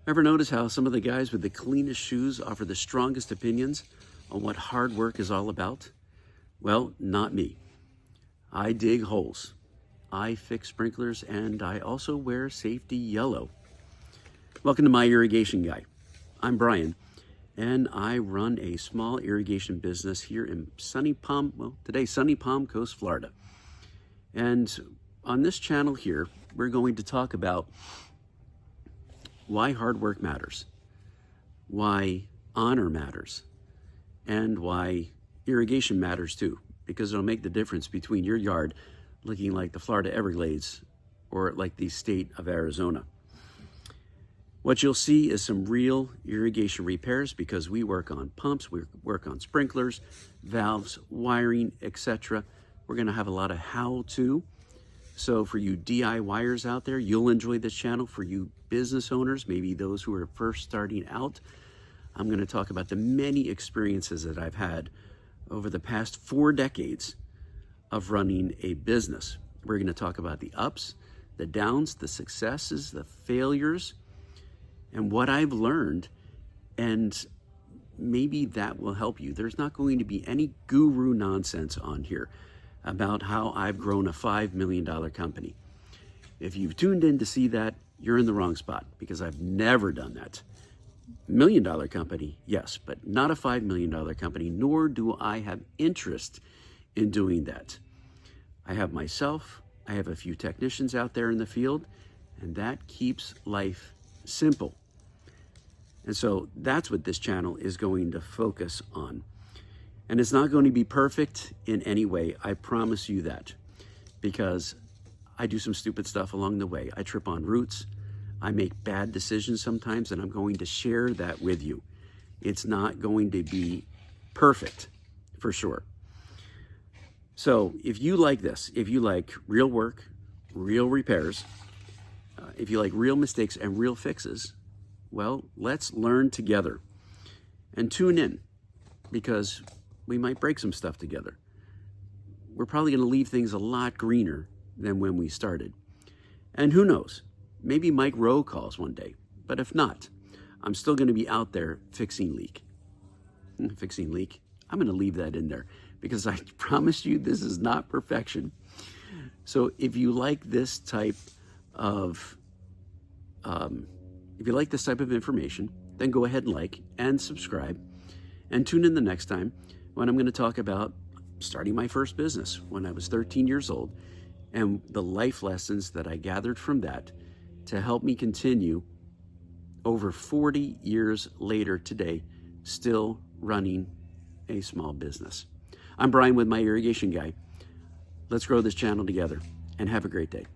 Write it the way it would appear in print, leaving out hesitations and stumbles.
Ever notice how some of the guys with the cleanest shoes offer the strongest opinions on what hard work is all about? Well, not me. I dig holes, I fix sprinklers, and I also wear safety yellow. Welcome to My Irrigation Guy. I'm Brian, and I run a small irrigation business here in sunny Palm Coast, Florida. And on this channel here, we're going to talk about why hard work matters, why honor matters, and why irrigation matters too, because it'll make the difference between your yard looking like the Florida Everglades or like the state of Arizona. What you'll see is some real irrigation repairs, because we work on pumps, we work on sprinklers, valves, wiring, etc. We're going to have a lot of how-to. So for you DIYers out there, you'll enjoy this channel. For you business owners, maybe those who are first starting out, I'm going to talk about the many experiences that I've had over the past 4 decades of running a business. We're going to talk about the ups, the downs, the successes, the failures, and what I've learned, and maybe that will help you. There's not going to be any guru nonsense on here about how I've grown a $5 million company. If you've tuned in to see that, you're in the wrong spot, because I've never done that. $1 million company, yes, but not a $5 million company, nor do I have interest in doing that. I have myself, I have a few technicians out there in the field, and that keeps life simple. And so that's what this channel is going to focus on. And it's not going to be perfect in any way, I promise you that, because I do some stupid stuff along the way. I trip on roots, I make bad decisions sometimes, and I'm going to share that with you. It's not going to be perfect, for sure. So if you like this, if you like real work, real repairs, if you like real mistakes and real fixes, well, let's learn together. And tune in, because we might break some stuff together. We're probably going to leave things a lot greener than when we started. And who knows, maybe Mike Rowe calls one day. But if not, I'm still going to be out there fixing leak. Fixing leak, I'm going to leave that in there, because I promise you this is not perfection. So if you like this type of information, then go ahead and like and subscribe, and tune in the next time when I'm going to talk about starting my first business when I was 13 years old, and the life lessons that I gathered from that to help me continue over 40 years later today, still running a small business. I'm Brian with My Irrigation Guy. Let's grow this channel together, and have a great day.